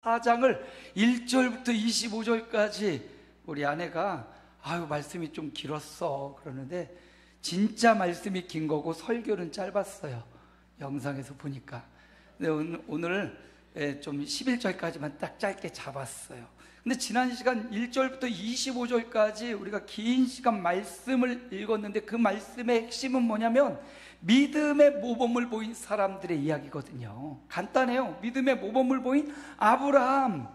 4장을 1절부터 25절까지 우리 아내가 말씀이 좀 길었어 그러는데 진짜 말씀이 긴 거고 설교는 짧았어요. 영상에서 보니까. 근데 오늘 좀 11절까지만 딱 짧게 잡았어요. 근데 지난 시간 1절부터 25절까지 우리가 긴 시간 말씀을 읽었는데 그 말씀의 핵심은 뭐냐면 믿음의 모범을 보인 사람들의 이야기거든요. 간단해요. 믿음의 모범을 보인 아브라함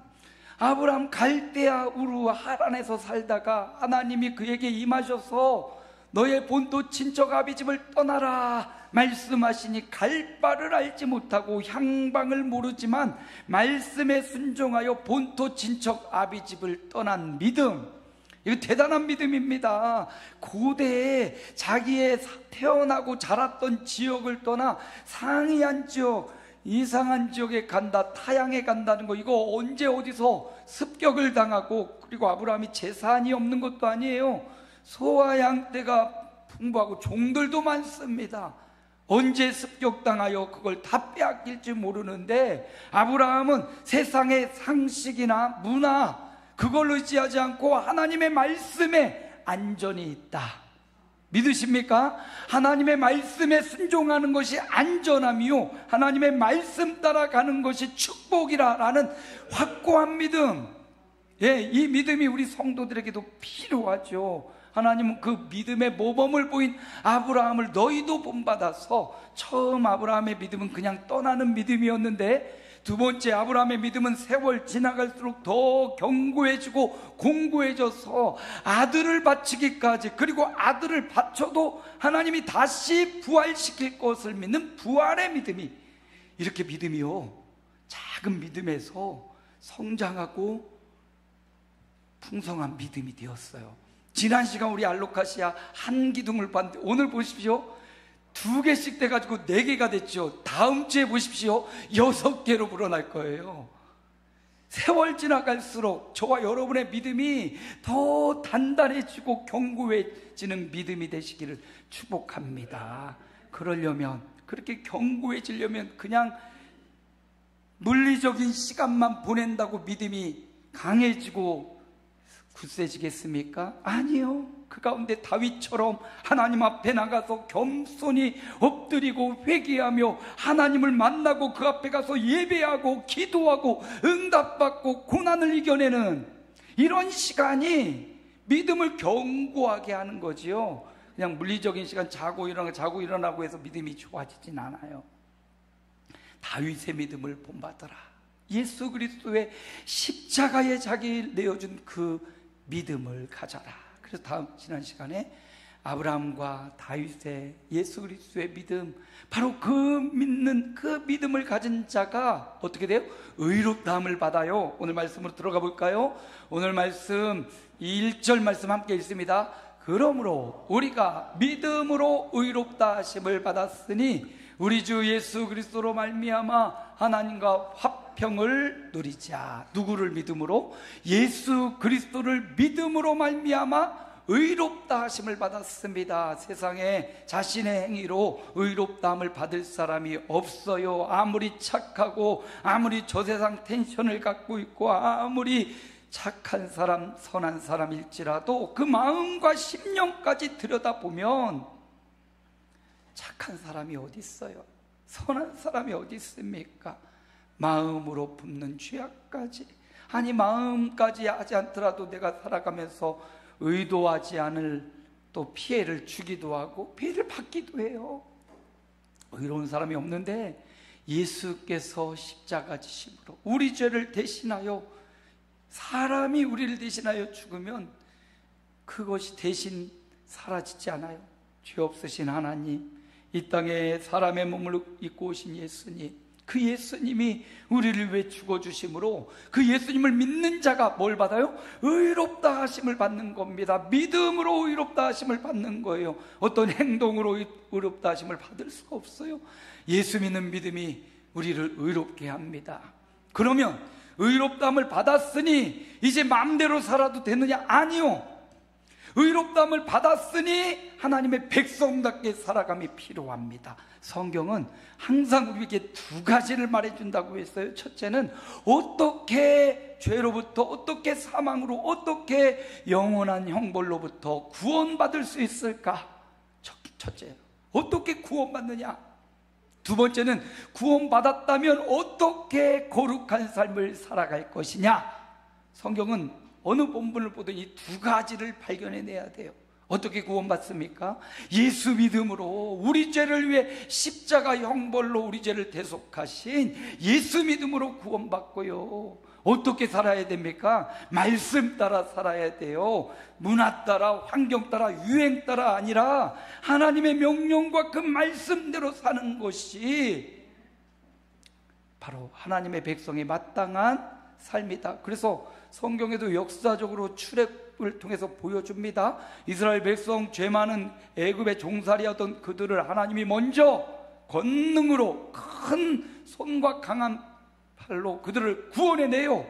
갈대아 우르 하란에서 살다가 하나님이 그에게 임하셔서 너의 본토 친척 아비집을 떠나라 말씀하시니 갈 바를 알지 못하고 향방을 모르지만 말씀에 순종하여 본토 친척 아비집을 떠난 믿음, 이거 대단한 믿음입니다. 고대에 자기의 태어나고 자랐던 지역을 떠나 상이한 지역, 이상한 지역에 간다, 타향에 간다는 거, 이거 언제 어디서 습격을 당하고, 그리고 아브라함이 재산이 없는 것도 아니에요. 소와 양떼가 풍부하고 종들도 많습니다. 언제 습격당하여 그걸 다 빼앗길지 모르는데 아브라함은 세상의 상식이나 문화 그걸 의지하지 않고 하나님의 말씀에 안전이 있다. 믿으십니까? 하나님의 말씀에 순종하는 것이 안전함이요 하나님의 말씀 따라가는 것이 축복이라는 확고한 믿음. 이 믿음이 우리 성도들에게도 필요하죠. 하나님은 그 믿음의 모범을 보인 아브라함을 너희도 본받아서, 처음 아브라함의 믿음은 그냥 떠나는 믿음이었는데 두 번째 아브라함의 믿음은 세월 지나갈수록 더 견고해지고 공고해져서 아들을 바치기까지, 그리고 아들을 바쳐도 하나님이 다시 부활시킬 것을 믿는 부활의 믿음이, 이렇게 믿음이요 작은 믿음에서 성장하고 풍성한 믿음이 되었어요. 지난 시간 우리 알로카시아 한 기둥을 봤는데 오늘 보십시오, 2개씩 돼가지고 4개가 됐죠. 다음 주에 보십시오, 6개로 불어날 거예요. 세월 지나갈수록 저와 여러분의 믿음이 더 단단해지고 견고해지는 믿음이 되시기를 축복합니다. 그러려면, 그렇게 견고해지려면 그냥 물리적인 시간만 보낸다고 믿음이 강해지고 굳세지겠습니까? 아니요. 그 가운데 다윗처럼 하나님 앞에 나가서 겸손히 엎드리고 회개하며 하나님을 만나고 그 앞에 가서 예배하고 기도하고 응답받고 고난을 이겨내는 이런 시간이 믿음을 견고하게 하는 거지요. 그냥 물리적인 시간 자고 일어나고 해서 믿음이 좋아지진 않아요. 다윗의 믿음을 본받아라. 예수 그리스도의 십자가에 자기를 내어준 그 믿음을 가져라. 그래서 지난 시간에 아브라함과 다윗의 예수 그리스도의 믿음, 바로 그 믿는 그 믿음을 가진 자가 어떻게 돼요? 의롭다함을 받아요. 오늘 말씀으로 들어가 볼까요? 오늘 말씀 1절 말씀 함께 읽습니다. 그러므로 우리가 믿음으로 의롭다 하심을 받았으니 우리 주 예수 그리스도로 말미암아 하나님과 화평을 누리자. 누구를 믿음으로? 예수 그리스도를 믿음으로 말미암아 의롭다 하심을 받았습니다. 세상에 자신의 행위로 의롭다함을 받을 사람이 없어요. 아무리 착하고 아무리 저 세상 텐션을 갖고 있고 아무리 착한 사람, 선한 사람일지라도 그 마음과 심령까지 들여다보면 착한 사람이 어디 있어요? 선한 사람이 어디 있습니까? 마음으로 품는 죄악까지, 아니 마음까지 하지 않더라도 내가 살아가면서 의도하지 않을 또 피해를 주기도 하고 피해를 받기도 해요. 의로운 사람이 없는데 예수께서 십자가 지심으로 우리 죄를 대신하여, 사람이 우리를 대신하여 죽으면 그것이 대신 사라지지 않아요. 죄 없으신 하나님, 이 땅에 사람의 몸을 입고 오신 예수님, 그 예수님이 우리를 위해 죽어주심으로 그 예수님을 믿는 자가 뭘 받아요? 의롭다 하심을 받는 겁니다. 믿음으로 의롭다 하심을 받는 거예요. 어떤 행동으로 의롭다 하심을 받을 수가 없어요. 예수 믿는 믿음이 우리를 의롭게 합니다. 그러면 의롭다함을 받았으니 이제 마음대로 살아도 되느냐? 아니요. 의롭다함을 받았으니 하나님의 백성답게 살아감이 필요합니다. 성경은 항상 우리에게 두 가지를 말해준다고 했어요. 첫째는 어떻게 죄로부터, 어떻게 사망으로, 어떻게 영원한 형벌로부터 구원받을 수 있을까? 첫째, 어떻게 구원받느냐? 두 번째는 구원받았다면 어떻게 거룩한 삶을 살아갈 것이냐? 성경은 어느 본문을 보든 이 두 가지를 발견해내야 돼요. 어떻게 구원받습니까? 예수 믿음으로 우리 죄를 위해 십자가 형벌로 우리 죄를 대속하신 예수 믿음으로 구원받고요. 어떻게 살아야 됩니까? 말씀 따라 살아야 돼요. 문화 따라, 환경 따라, 유행 따라 아니라 하나님의 명령과 그 말씀대로 사는 것이 바로 하나님의 백성에 마땅한 삶이다. 그래서 성경에도 역사적으로 출애굽을 통해서 보여줍니다. 이스라엘 백성 죄 많은 애굽의 종살이하던 그들을 하나님이 먼저 권능으로 큰 손과 강한 팔로 그들을 구원해내요.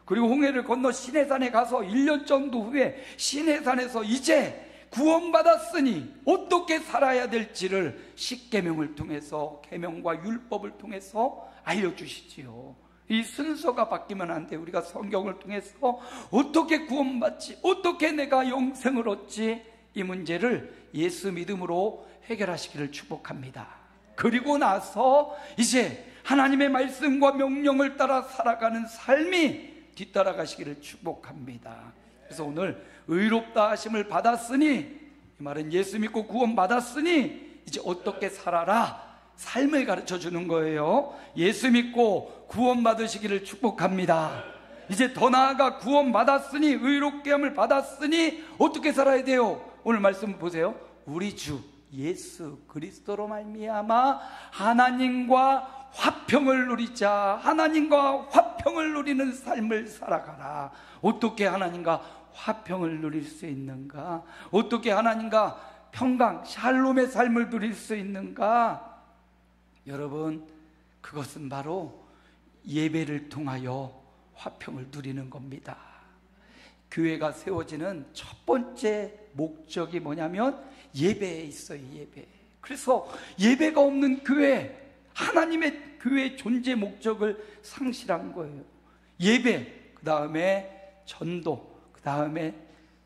그리고 홍해를 건너 시내산에 가서 1년 정도 후에 시내산에서 이제 구원받았으니 어떻게 살아야 될지를 십계명을 통해서, 계명과 율법을 통해서 알려주시지요. 이 순서가 바뀌면 안 돼. 우리가 성경을 통해서 어떻게 구원받지, 어떻게 내가 영생을 얻지, 이 문제를 예수 믿음으로 해결하시기를 축복합니다. 그리고 나서 이제 하나님의 말씀과 명령을 따라 살아가는 삶이 뒤따라가시기를 축복합니다. 그래서 오늘 의롭다 하심을 받았으니, 이 말은 예수 믿고 구원받았으니 이제 어떻게 살아라, 삶을 가르쳐 주는 거예요. 예수 믿고 구원받으시기를 축복합니다. 이제 더 나아가 구원받았으니, 의롭게 함을 받았으니 어떻게 살아야 돼요? 오늘 말씀 보세요. 우리 주 예수 그리스도로 말미암아 하나님과 화평을 누리자. 하나님과 화평을 누리는 삶을 살아가라. 어떻게 하나님과 화평을 누릴 수 있는가? 어떻게 하나님과 평강, 샬롬의 삶을 누릴 수 있는가? 여러분, 그것은 바로 예배를 통하여 화평을 누리는 겁니다. 교회가 세워지는 첫 번째 목적이 뭐냐면 예배에 있어요. 예배. 그래서 예배가 없는 교회, 하나님의 교회의 존재 목적을 상실한 거예요. 예배, 그 다음에 전도, 그 다음에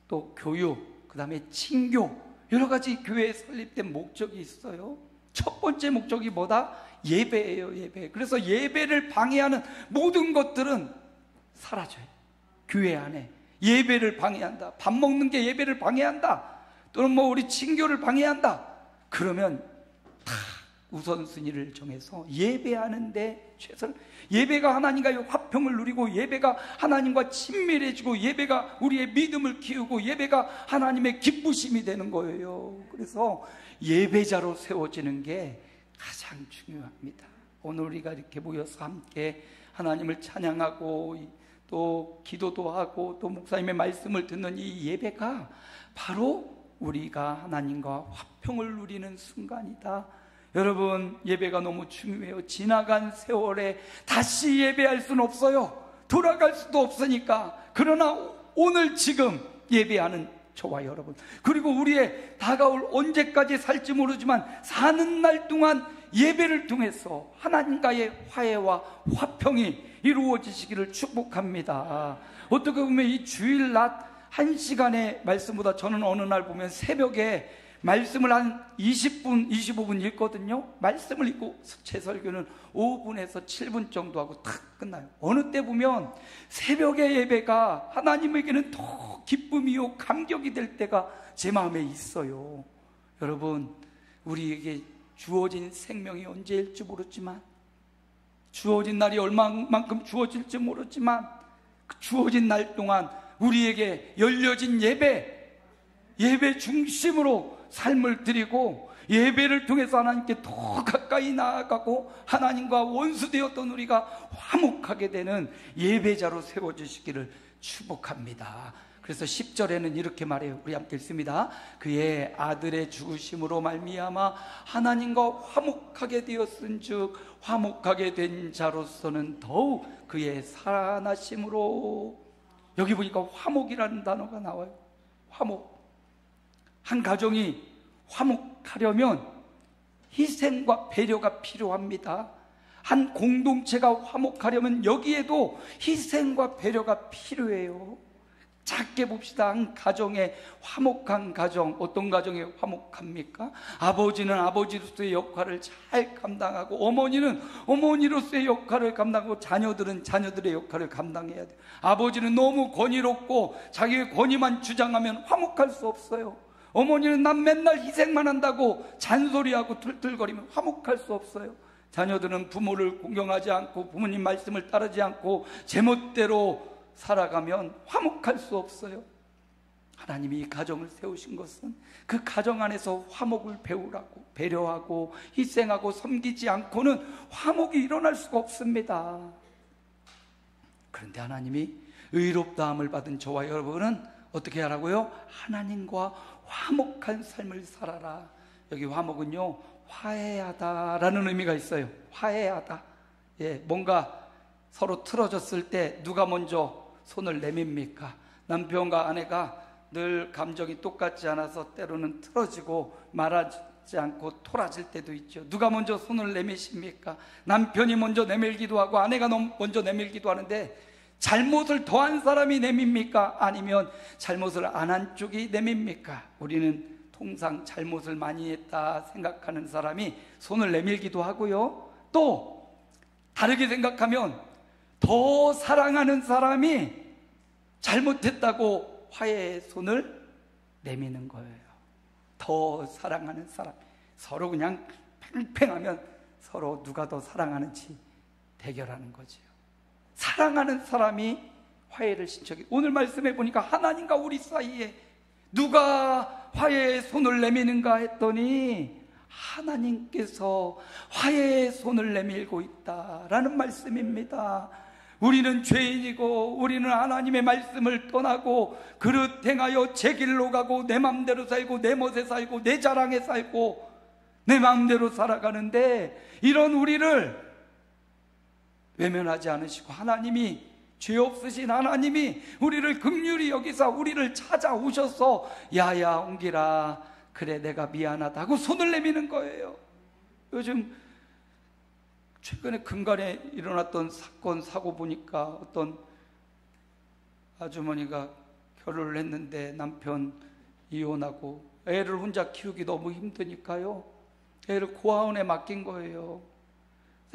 또 교육, 그 다음에 친교, 여러 가지 교회에 설립된 목적이 있어요. 첫 번째 목적이 뭐다? 예배예요. 예배. 그래서 예배를 방해하는 모든 것들은 사라져요. 교회 안에 예배를 방해한다, 밥 먹는 게 예배를 방해한다, 또는 뭐 우리 친교를 방해한다, 그러면 다 우선순위를 정해서 예배하는데 최선. 예배가 하나님과의 화평을 누리고, 예배가 하나님과 친밀해지고, 예배가 우리의 믿음을 키우고, 예배가 하나님의 기쁘심이 되는 거예요. 그래서 예배자로 세워지는 게 가장 중요합니다. 오늘 우리가 이렇게 모여서 함께 하나님을 찬양하고 또 기도도 하고 또 목사님의 말씀을 듣는 이 예배가 바로 우리가 하나님과 화평을 누리는 순간이다. 여러분, 예배가 너무 중요해요. 지나간 세월에 다시 예배할 수는 없어요. 돌아갈 수도 없으니까. 그러나 오늘 지금 예배하는 저와 여러분, 그리고 우리의 다가올 언제까지 살지 모르지만 사는 날 동안 예배를 통해서 하나님과의 화해와 화평이 이루어지시기를 축복합니다. 어떻게 보면 이 주일 낮 1시간의 말씀보다 저는 어느 날 보면 새벽에 말씀을 한 20분, 25분 읽거든요. 말씀을 읽고 제 설교는 5분에서 7분 정도 하고 탁 끝나요. 어느 때 보면 새벽의 예배가 하나님에게는 더 기쁨이요 감격이 될 때가 제 마음에 있어요. 여러분, 우리에게 주어진 생명이 언제일지 모르지만, 주어진 날이 얼마만큼 주어질지 모르지만, 그 주어진 날 동안 우리에게 열려진 예배 중심으로 삶을 드리고, 예배를 통해서 하나님께 더 가까이 나아가고 하나님과 원수되었던 우리가 화목하게 되는 예배자로 세워주시기를 축복합니다. 그래서 10절에는 이렇게 말해요. 우리 함께 읽습니다. 그의 아들의 죽으심으로 말미암아 하나님과 화목하게 되었은즉 화목하게 된 자로서는 더욱 그의 살아나심으로. 여기 보니까 화목이라는 단어가 나와요. 화목. 한 가정이 화목하려면 희생과 배려가 필요합니다. 한 공동체가 화목하려면 여기에도 희생과 배려가 필요해요. 작게 봅시다. 한 가정의 화목한 가정, 어떤 가정이 화목합니까? 아버지는 아버지로서의 역할을 잘 감당하고, 어머니는 어머니로서의 역할을 감당하고, 자녀들은 자녀들의 역할을 감당해야 돼요. 아버지는 너무 권위롭고 자기의 권위만 주장하면 화목할 수 없어요. 어머니는 난 맨날 희생만 한다고 잔소리하고 툴툴거리면 화목할 수 없어요. 자녀들은 부모를 공경하지 않고 부모님 말씀을 따르지 않고 제멋대로 살아가면 화목할 수 없어요. 하나님이 이 가정을 세우신 것은 그 가정 안에서 화목을 배우라고, 배려하고 희생하고 섬기지 않고는 화목이 일어날 수가 없습니다. 그런데 하나님이 의롭다함을 받은 저와 여러분은 어떻게 하라고요? 하나님과 화목한 삶을 살아라. 여기 화목은요, 화해하다라는 의미가 있어요. 화해하다. 뭔가 서로 틀어졌을 때 누가 먼저 손을 내밉니까? 남편과 아내가 늘 감정이 똑같지 않아서 때로는 틀어지고 말하지 않고 토라질 때도 있죠. 누가 먼저 손을 내미십니까? 남편이 먼저 내밀기도 하고 아내가 먼저 내밀기도 하는데, 잘못을 더한 사람이 내밉니까? 아니면 잘못을 안 한 쪽이 내밉니까? 우리는 통상 잘못을 많이 했다 생각하는 사람이 손을 내밀기도 하고요, 또 다르게 생각하면 더 사랑하는 사람이 잘못했다고 화해의 손을 내미는 거예요. 더 사랑하는 사람, 서로 그냥 팽팽하면 서로 누가 더 사랑하는지 대결하는 거죠. 사랑하는 사람이 화해를 신청해. 오늘 말씀해 보니까 하나님과 우리 사이에 누가 화해의 손을 내미는가 했더니 하나님께서 화해의 손을 내밀고 있다라는 말씀입니다. 우리는 죄인이고 우리는 하나님의 말씀을 떠나고 그릇 행하여 제 길로 가고 내 마음대로 살고 내 멋에 살고 내 자랑에 살고 내 마음대로 살아가는데, 이런 우리를 외면하지 않으시고 하나님이, 죄 없으신 하나님이 우리를 긍휼히 여기사 우리를 찾아오셔서 야야 옹기라, 그래 내가 미안하다고 손을 내미는 거예요. 요즘 최근에 근간에 일어났던 사건 사고 보니까 어떤 아주머니가 결혼을 했는데 남편 이혼하고 애를 혼자 키우기 너무 힘드니까요, 애를 고아원에 맡긴 거예요.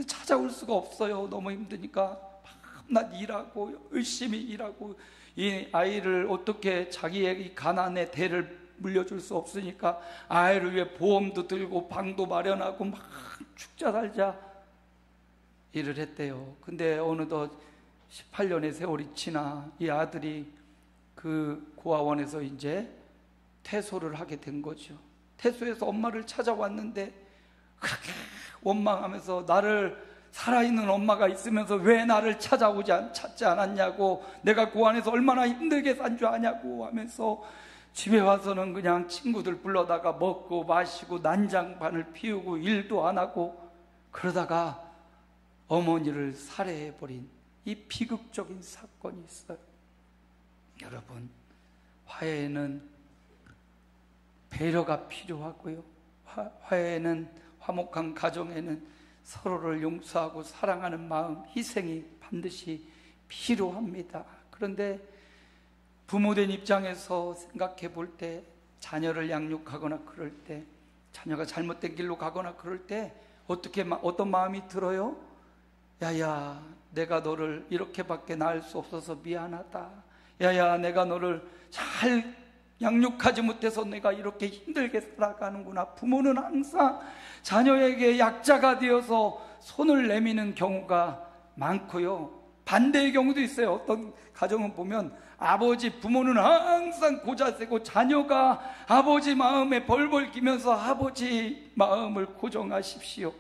찾아올 수가 없어요. 너무 힘드니까 밤낮 일하고 열심히 일하고, 이 아이를 어떻게 자기의 가난의 대를 물려줄 수 없으니까 아이를 위해 보험도 들고 방도 마련하고 막 죽자 살자 일을 했대요. 근데 어느덧 18년의 세월이 지나 이 아들이 그 고아원에서 이제 퇴소를 하게 된 거죠. 퇴소해서 엄마를 찾아왔는데 그렇게 원망하면서, 나를 살아있는 엄마가 있으면서 왜 나를 찾지 않았냐고, 내가 고아원에서 얼마나 힘들게 산 줄 아냐고 하면서 집에 와서는 그냥 친구들 불러다가 먹고 마시고 난장판을 피우고 일도 안 하고, 그러다가 어머니를 살해해버린 이 비극적인 사건이 있어요. 여러분, 화해에는 배려가 필요하고요, 화해에는, 화목한 가정에는 서로를 용서하고 사랑하는 마음, 희생이 반드시 필요합니다. 그런데 부모된 입장에서 생각해 볼 때, 자녀를 양육하거나 그럴 때, 자녀가 잘못된 길로 가거나 그럴 때 어떤 마음이 들어요? 야야, 내가 너를 이렇게밖에 낳을 수 없어서 미안하다. 야야, 내가 너를 잘 양육하지 못해서 내가 이렇게 힘들게 살아가는구나. 부모는 항상 자녀에게 약자가 되어서 손을 내미는 경우가 많고요, 반대의 경우도 있어요. 어떤 가정은 보면 부모는 항상 고자세고 자녀가 아버지 마음에 벌벌 끼면서 아버지 마음을 고정하십시오.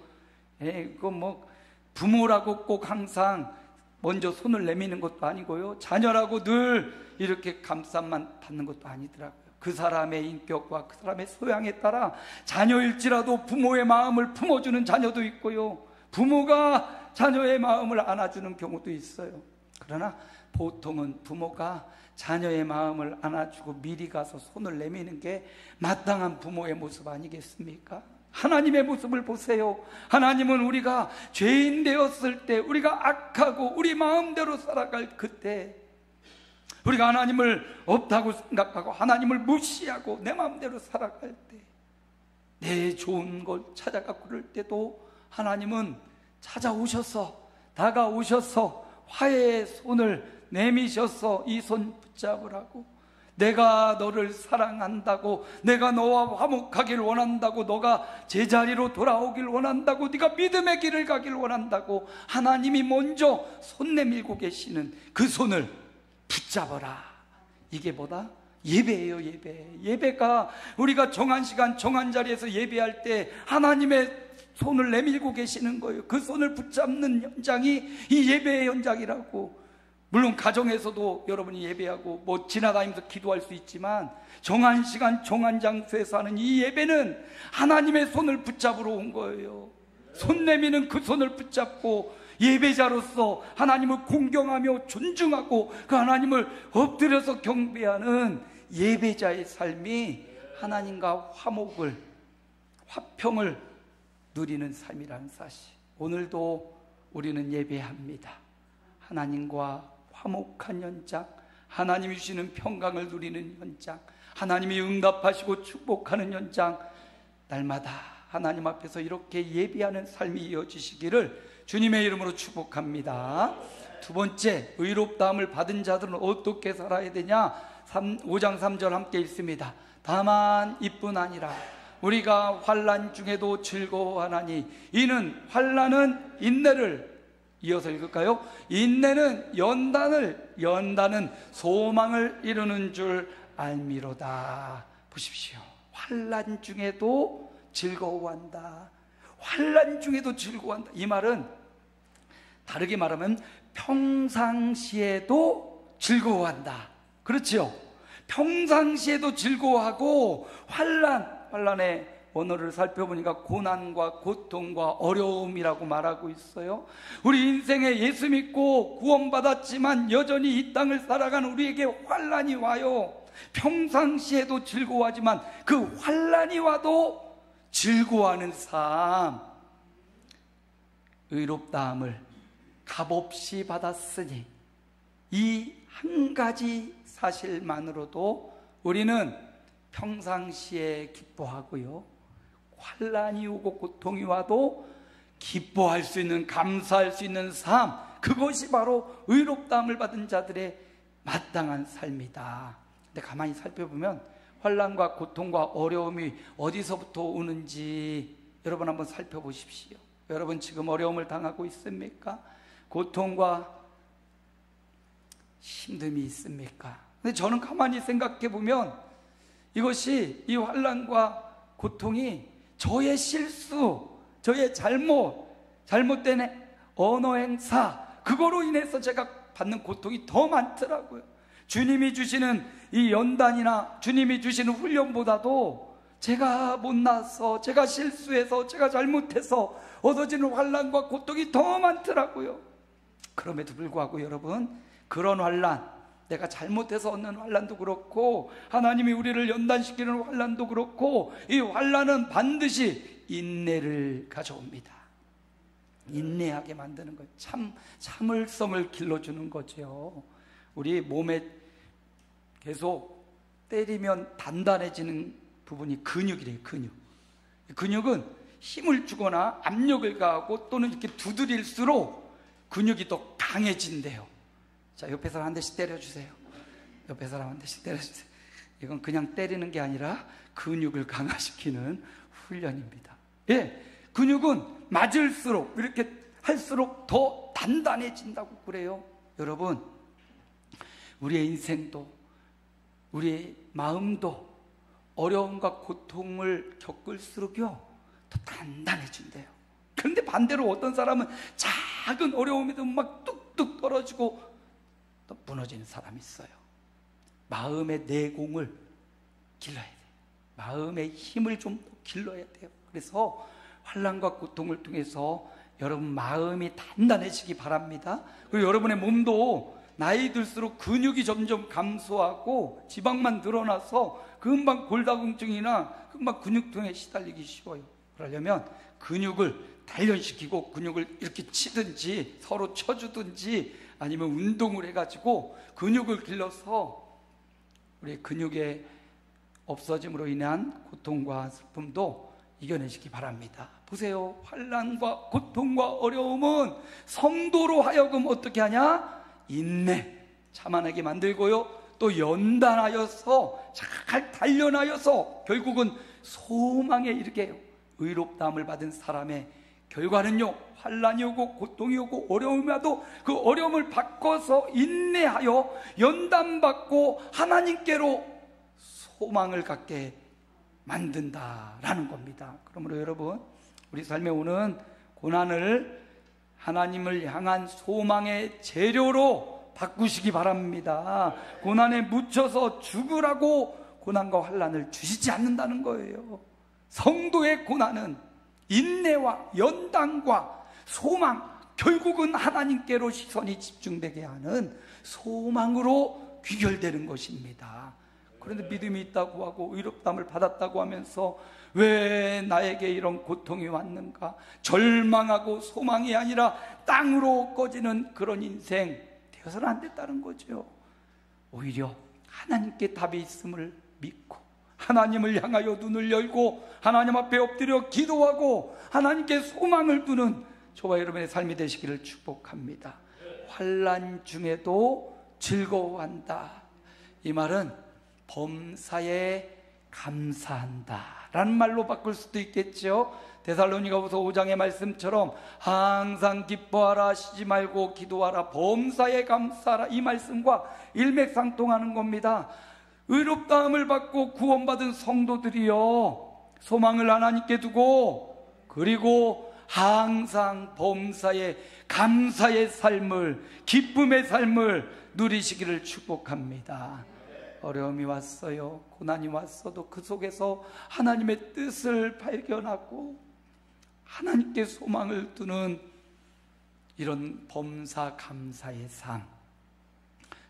그거 뭐 부모라고 꼭 항상 먼저 손을 내미는 것도 아니고요, 자녀라고 늘 이렇게 감싸만 받는 것도 아니더라고요. 그 사람의 인격과 그 사람의 소양에 따라 자녀일지라도 부모의 마음을 품어주는 자녀도 있고요, 부모가 자녀의 마음을 안아주는 경우도 있어요. 그러나 보통은 부모가 자녀의 마음을 안아주고 미리 가서 손을 내미는 게 마땅한 부모의 모습 아니겠습니까? 하나님의 모습을 보세요. 하나님은 우리가 죄인 되었을 때, 우리가 악하고 우리 마음대로 살아갈 그때, 우리가 하나님을 없다고 생각하고 하나님을 무시하고 내 마음대로 살아갈 때, 내 좋은 걸 찾아가고 그럴 때도 하나님은 찾아오셔서, 다가오셔서 화해의 손을 내미셔서 이 손 붙잡으라고, 내가 너를 사랑한다고, 내가 너와 화목하길 원한다고, 너가 제자리로 돌아오길 원한다고, 네가 믿음의 길을 가길 원한다고 하나님이 먼저 손 내밀고 계시는 그 손을 붙잡아라. 이게 뭐다? 예배예요. 예배가 우리가 정한 시간 정한 자리에서 예배할 때 하나님의 손을 내밀고 계시는 거예요. 그 손을 붙잡는 현장이 이 예배의 현장이라고. 물론 가정에서도 여러분이 예배하고 뭐 지나다니면서 기도할 수 있지만, 정한 시간 정한 장소에서 하는 이 예배는 하나님의 손을 붙잡으러 온 거예요. 손 내미는 그 손을 붙잡고 예배자로서 하나님을 공경하며 존중하고 그 하나님을 엎드려서 경배하는 예배자의 삶이 하나님과 화목을, 화평을 누리는 삶이라는 사실, 오늘도 우리는 예배합니다. 하나님과 화목한 현장, 하나님이 주시는 평강을 누리는 현장, 하나님이 응답하시고 축복하는 현장, 날마다 하나님 앞에서 이렇게 예배하는 삶이 이어지시기를 주님의 이름으로 축복합니다. 두 번째, 의롭다함을 받은 자들은 어떻게 살아야 되냐? 5장 3절 함께 읽습니다. 다만 이뿐 아니라 우리가 환난 중에도 즐거워하나니 이는 환난은 인내를, 이어서 읽을까요? 인내는 연단은 소망을 이루는 줄 알미로다. 보십시오. 환난 중에도 즐거워한다. 환난 중에도 즐거워한다. 이 말은 다르게 말하면 평상시에도 즐거워한다. 그렇죠? 평상시에도 즐거워하고, 환난의 언어를 살펴보니까 고난과 고통과 어려움이라고 말하고 있어요. 우리 인생에 예수 믿고 구원받았지만 여전히 이 땅을 살아가는 우리에게 환난이 와요. 평상시에도 즐거워하지만 그 환난이 와도 즐거워하는 삶, 의롭다함을 값없이 받았으니 이 한 가지 사실만으로도 우리는 평상시에 기뻐하고요, 환난이 오고 고통이 와도 기뻐할 수 있는, 감사할 수 있는 삶, 그것이 바로 의롭다함을 받은 자들의 마땅한 삶이다. 근데 가만히 살펴보면 환난과 고통과 어려움이 어디서부터 오는지 여러분 한번 살펴보십시오. 여러분 지금 어려움을 당하고 있습니까? 고통과 힘듦이 있습니까? 근데 저는 가만히 생각해 보면 이것이, 이 환난과 고통이 저의 실수, 저의 잘못된 언어 행사, 그거로 인해서 제가 받는 고통이 더 많더라고요. 주님이 주시는 이 연단이나 주님이 주시는 훈련보다도 제가 못나서, 제가 실수해서, 제가 잘못해서 얻어지는 환난과 고통이 더 많더라고요. 그럼에도 불구하고 여러분, 그런 환난, 내가 잘못해서 얻는 환난도 그렇고 하나님이 우리를 연단시키는 환난도 그렇고, 이 환난은 반드시 인내를 가져옵니다. 인내하게 만드는 거예요. 참을성을 길러주는 거죠. 우리 몸에 계속 때리면 단단해지는 부분이 근육이래요. 근육은 힘을 주거나 압력을 가하고 또는 이렇게 두드릴수록 근육이 더 강해진대요. 자, 옆에 사람 한 대씩 때려주세요. 옆에 사람 한 대씩 때려주세요. 이건 그냥 때리는 게 아니라 근육을 강화시키는 훈련입니다. 예, 근육은 맞을수록, 이렇게 할수록 더 단단해진다고 그래요. 여러분, 우리의 인생도, 우리의 마음도 어려움과 고통을 겪을수록요 더 단단해진대요. 그런데 반대로 어떤 사람은 작은 어려움에도 막 뚝뚝 떨어지고 또 무너지는 사람이 있어요. 마음의 내공을 길러야 돼요. 마음의 힘을 좀 길러야 돼요. 그래서 환난과 고통을 통해서 여러분 마음이 단단해지기 바랍니다. 그리고 여러분의 몸도 나이 들수록 근육이 점점 감소하고 지방만 늘어나서 금방 골다공증이나 금방 근육통에 시달리기 쉬워요. 그러려면 근육을 단련시키고 근육을 이렇게 치든지 서로 쳐주든지 아니면 운동을 해가지고 근육을 길러서 우리 근육의 없어짐으로 인한 고통과 슬픔도 이겨내시기 바랍니다. 보세요. 환난과 고통과 어려움은 성도로 하여금 어떻게 하냐? 인내, 자만하게 만들고요, 또 연단하여서 잘 단련하여서 결국은 소망에 이르게 해요. 의롭다함을 받은 사람의 결과는요, 환난이 오고 고통이 오고 어려움이 와도 그 어려움을 바꿔서 인내하여 연단받고 하나님께로 소망을 갖게 만든다라는 겁니다. 그러므로 여러분, 우리 삶에 오는 고난을 하나님을 향한 소망의 재료로 바꾸시기 바랍니다. 고난에 묻혀서 죽으라고 고난과 환난을 주시지 않는다는 거예요. 성도의 고난은 인내와 연단과 소망, 결국은 하나님께로 시선이 집중되게 하는 소망으로 귀결되는 것입니다. 그런데 믿음이 있다고 하고 의롭다함을 받았다고 하면서 왜 나에게 이런 고통이 왔는가? 절망하고 소망이 아니라 땅으로 꺼지는 그런 인생 되어서는 안 됐다는 거죠. 오히려 하나님께 답이 있음을 믿고 하나님을 향하여 눈을 열고 하나님 앞에 엎드려 기도하고 하나님께 소망을 두는 저와 여러분의 삶이 되시기를 축복합니다. 환난 중에도 즐거워한다. 이 말은 범사에 감사한다 라는 말로 바꿀 수도 있겠죠. 데살로니가후서 5장의 말씀처럼 항상 기뻐하라, 쉬지 말고 기도하라, 범사에 감사하라, 이 말씀과 일맥상통하는 겁니다. 의롭다함을 받고 구원받은 성도들이요, 소망을 하나님께 두고 그리고 항상 범사에 감사의 삶을, 기쁨의 삶을 누리시기를 축복합니다. 어려움이 왔어요. 고난이 왔어도 그 속에서 하나님의 뜻을 발견하고 하나님께 소망을 두는 이런 범사 감사의 삶,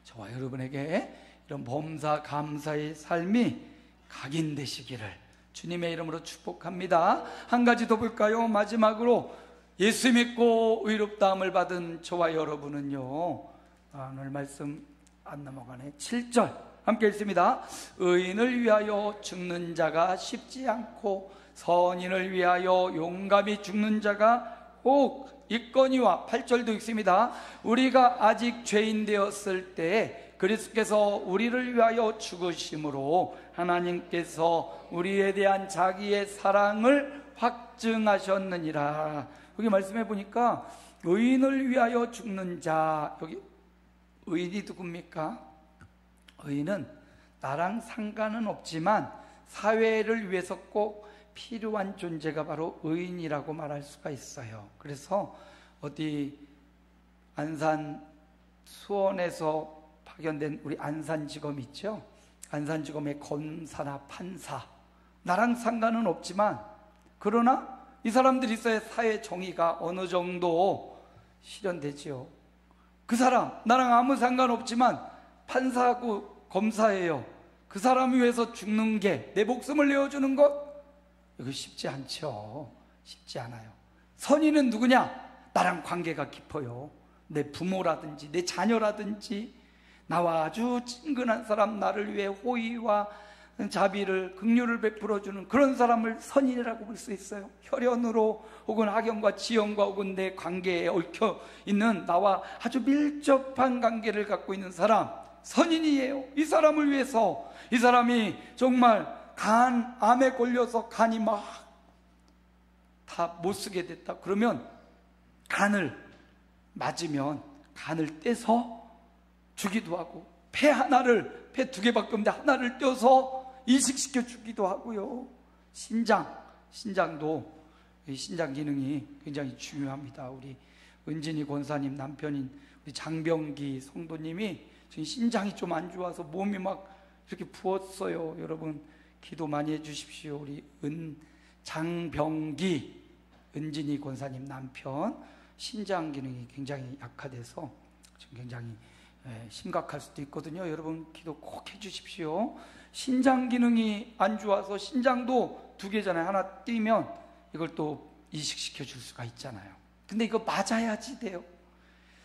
저와 여러분에게 이런 범사 감사의 삶이 각인되시기를 주님의 이름으로 축복합니다. 한 가지 더 볼까요? 마지막으로 예수 믿고 의롭다함을 받은 저와 여러분은요, 오늘 말씀 안 넘어가네. 7절 함께 읽습니다. 의인을 위하여 죽는 자가 쉽지 않고 선인을 위하여 용감히 죽는 자가 혹 있거니와. 8절도 읽습니다. 우리가 아직 죄인 되었을 때 그리스도께서 우리를 위하여 죽으심으로 하나님께서 우리에 대한 자기의 사랑을 확증하셨느니라. 여기 말씀해 보니까 의인을 위하여 죽는 자, 여기 의인이 누굽니까? 의인은 나랑 상관은 없지만 사회를 위해서 꼭 필요한 존재가 바로 의인이라고 말할 수가 있어요. 그래서 어디 안산 수원에서 파견된 우리 안산지검 있죠? 안산지검의 검사나 판사, 나랑 상관은 없지만 그러나 이 사람들이 있어야 사회 정의가 어느 정도 실현되지요. 그 사람 나랑 아무 상관없지만 판사하고 검사예요. 그 사람을 위해서 죽는 게, 내 목숨을 내어주는 것, 이거 쉽지 않죠. 쉽지 않아요. 선인은 누구냐? 나랑 관계가 깊어요. 내 부모라든지 내 자녀라든지 나와 아주 친근한 사람, 나를 위해 호의와 자비를, 긍휼을 베풀어주는 그런 사람을 선인이라고 볼 수 있어요. 혈연으로 혹은 학연과 지연과 혹은 내 관계에 얽혀 있는 나와 아주 밀접한 관계를 갖고 있는 사람, 선인이에요. 이 사람을 위해서, 이 사람이 정말 암에 걸려서 간이 막 다 못 쓰게 됐다 그러면 간을 맞으면 간을 떼서 주기도 하고, 폐 2 개밖에 없는데 하나를 떼어서 이식시켜 주기도 하고요. 신장도 신장 기능이 굉장히 중요합니다. 우리 은진이 권사님 남편인 우리 장병기 성도님이 지금 신장이 좀 안 좋아서 몸이 막 이렇게 부었어요. 여러분 기도 많이 해주십시오. 우리 장병기 은진이 권사님 남편 신장 기능이 굉장히 약화돼서 지금 굉장히 심각할 수도 있거든요. 여러분 기도 꼭 해주십시오. 신장 기능이 안 좋아서 신장도 2개잖아요. 하나 띄면 이걸 또 이식시켜 줄 수가 있잖아요. 근데 이거 맞아야지 돼요.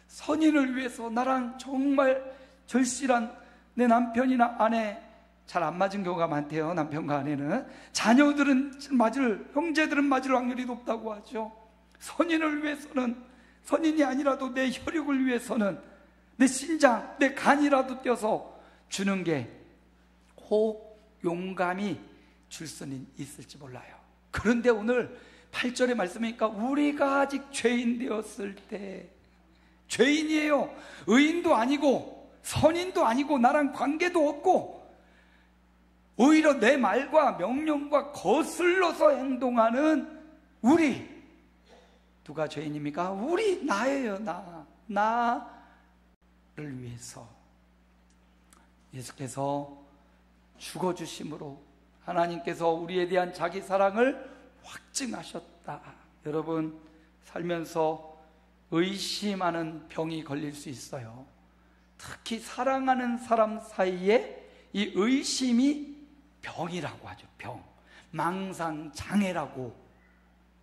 선인을 위해서 나랑 정말 절실한 내 남편이나 아내, 잘 안 맞은 경우가 많대요. 남편과 아내는. 자녀들은 맞을, 형제들은 맞을 확률이 높다고 하죠. 선인을 위해서는, 선인이 아니라도 내 혈육을 위해서는 내 신장, 내 간이라도 떼어서 주는 게 혹 용감히 줄 수는 있을지 몰라요. 그런데 오늘 8절의 말씀이니까 우리가 아직 죄인 되었을 때, 죄인이에요. 의인도 아니고 선인도 아니고 나랑 관계도 없고 오히려 내 말과 명령과 거슬러서 행동하는 우리, 누가 죄인입니까? 우리, 나예요. 나를 위해서 예수께서 죽어주심으로 하나님께서 우리에 대한 자기 사랑을 확증하셨다. 여러분, 살면서 의심하는 병이 걸릴 수 있어요. 특히 사랑하는 사람 사이에 이 의심이 병이라고 하죠. 병, 망상장애라고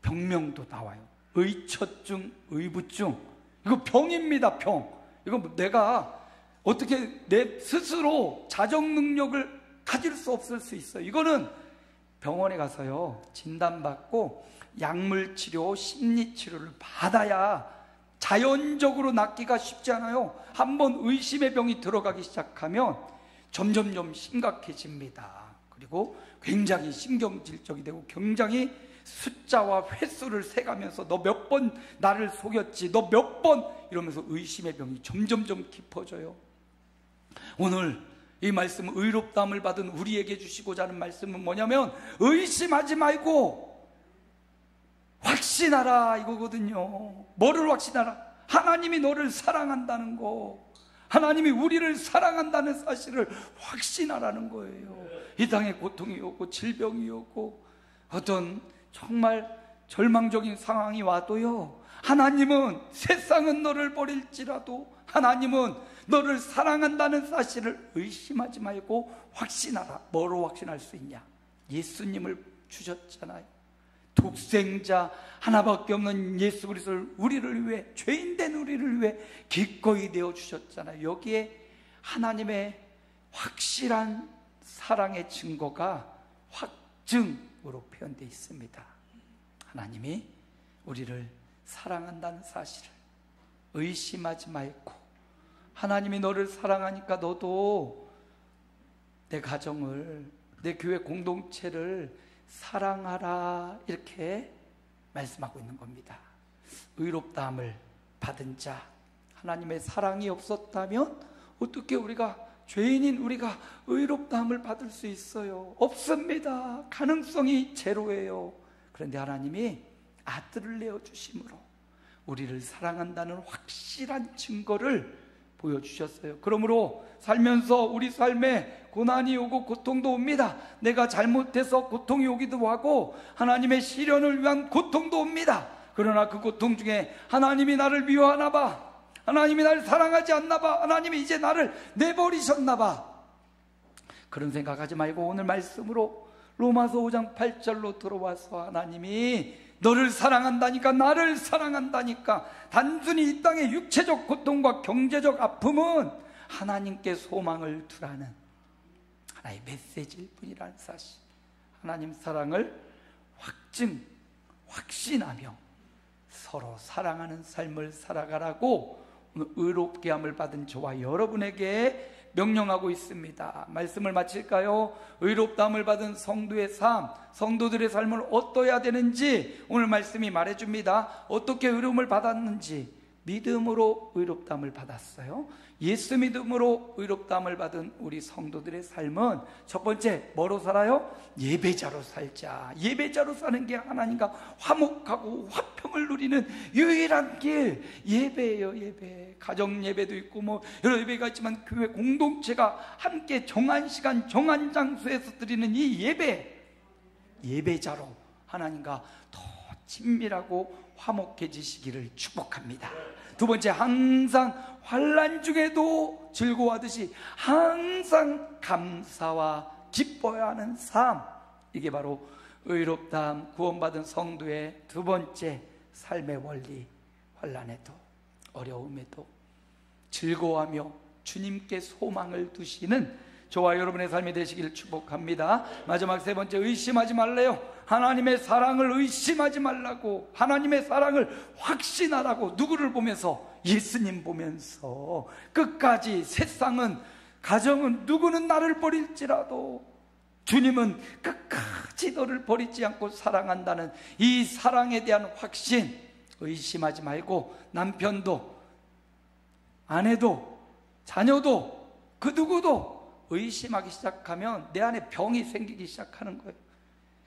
병명도 나와요. 의처증, 의부증, 이거 병입니다. 병. 이거 내가 어떻게 내 스스로 자정 능력을 가질 수 없을 수 있어요. 이거는 병원에 가서요 진단받고 약물치료, 심리치료를 받아야 자연적으로 낫기가 쉽지 않아요. 한번 의심의 병이 들어가기 시작하면 점점점 심각해집니다. 그리고 굉장히 신경질적이 되고 굉장히 숫자와 횟수를 세가면서 너 몇 번 나를 속였지, 너 몇 번, 이러면서 의심의 병이 점점점 깊어져요. 오늘 이 말씀은 의롭다함을 받은 우리에게 주시고자 하는 말씀은 뭐냐면 의심하지 말고 확신하라, 이거거든요. 뭐를 확신하라? 하나님이 너를 사랑한다는 거, 하나님이 우리를 사랑한다는 사실을 확신하라는 거예요. 이 땅에 고통이 오고 질병이 오고 어떤 정말 절망적인 상황이 와도요, 하나님은, 세상은 너를 버릴지라도 하나님은 너를 사랑한다는 사실을 의심하지 말고 확신하라. 뭐로 확신할 수 있냐? 예수님을 주셨잖아요. 독생자 하나밖에 없는 예수 그리스도를 우리를 위해, 죄인된 우리를 위해 기꺼이 내어 주셨잖아요. 여기에 하나님의 확실한 사랑의 증거가 확증으로 표현되어 있습니다. 하나님이 우리를 사랑한다는 사실을 의심하지 말고, 하나님이 너를 사랑하니까 너도 내 가정을, 내 교회 공동체를 사랑하라, 이렇게 말씀하고 있는 겁니다. 의롭다함을 받은 자, 하나님의 사랑이 없었다면 어떻게 우리가, 죄인인 우리가 의롭다함을 받을 수 있어요? 없습니다. 가능성이 제로예요. 그런데 하나님이 아들을 내어주심으로 우리를 사랑한다는 확실한 증거를 보여주셨어요. 그러므로 살면서 우리 삶에 고난이 오고 고통도 옵니다. 내가 잘못해서 고통이 오기도 하고 하나님의 시련을 위한 고통도 옵니다. 그러나 그 고통 중에 하나님이 나를 미워하나 봐, 하나님이 나를 사랑하지 않나 봐, 하나님이 이제 나를 내버리셨나 봐, 그런 생각하지 말고 오늘 말씀으로 로마서 5장 8절로 들어와서 하나님이 너를 사랑한다니까, 나를 사랑한다니까, 단순히 이 땅의 육체적 고통과 경제적 아픔은 하나님께 소망을 두라는 하나의 메시지일 뿐이라는 사실, 하나님 사랑을 확신하며 서로 사랑하는 삶을 살아가라고 오늘 의롭게 함을 받은 저와 여러분에게 명령하고 있습니다. 말씀을 마칠까요? 의롭다함을 받은 성도의 삶, 성도들의 삶을 어떠해야 되는지 오늘 말씀이 말해줍니다. 어떻게 의로움을 받았는지. 믿음으로 의롭다함을 받았어요. 예수 믿음으로 의롭다함을 받은 우리 성도들의 삶은 첫 번째 뭐로 살아요? 예배자로 살자. 예배자로 사는 게 하나님과 화목하고 화평을 누리는 유일한 길, 예배예요. 예배. 가정 예배도 있고 뭐 여러 예배가 있지만 교회 공동체가 함께 정한 시간 정한 장소에서 드리는 이 예배, 예배자로 하나님과 더 친밀하고 화목해지시기를 축복합니다. 두 번째, 항상 환난 중에도 즐거워하듯이 항상 감사와 기뻐야 하는 삶, 이게 바로 의롭다함, 구원받은 성도의 두 번째 삶의 원리. 환난에도 어려움에도 즐거워하며 주님께 소망을 두시는 저와 여러분의 삶이 되시길 축복합니다. 마지막 세 번째, 의심하지 말래요. 하나님의 사랑을 의심하지 말라고, 하나님의 사랑을 확신하라고. 누구를 보면서? 예수님 보면서. 끝까지 세상은, 가정은, 누구는 나를 버릴지라도 주님은 끝까지 너를 버리지 않고 사랑한다는 이 사랑에 대한 확신, 의심하지 말고 남편도, 아내도, 자녀도, 그 누구도 의심하기 시작하면 내 안에 병이 생기기 시작하는 거예요.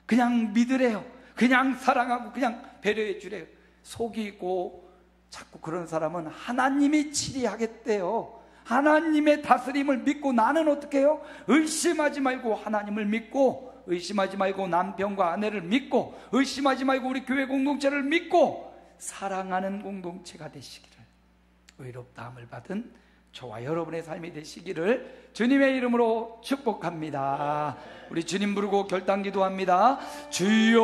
그냥 믿으래요. 그냥 사랑하고 그냥 배려해 주래요. 속이고 자꾸 그런 사람은 하나님이 치리하겠대요. 하나님의 다스림을 믿고 나는 어떻게 해요? 의심하지 말고 하나님을 믿고, 의심하지 말고 남편과 아내를 믿고, 의심하지 말고 우리 교회 공동체를 믿고 사랑하는 공동체가 되시기를, 의롭다함을 받은 저와 여러분의 삶이 되시기를 주님의 이름으로 축복합니다. 우리 주님 부르고 결단 기도합니다. 주여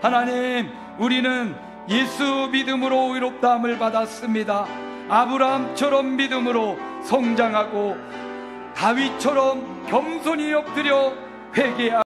하나님, 우리는 예수 믿음으로 의롭다함을 받았습니다. 아브라함처럼 믿음으로 성장하고 다윗처럼 겸손히 엎드려 회개하고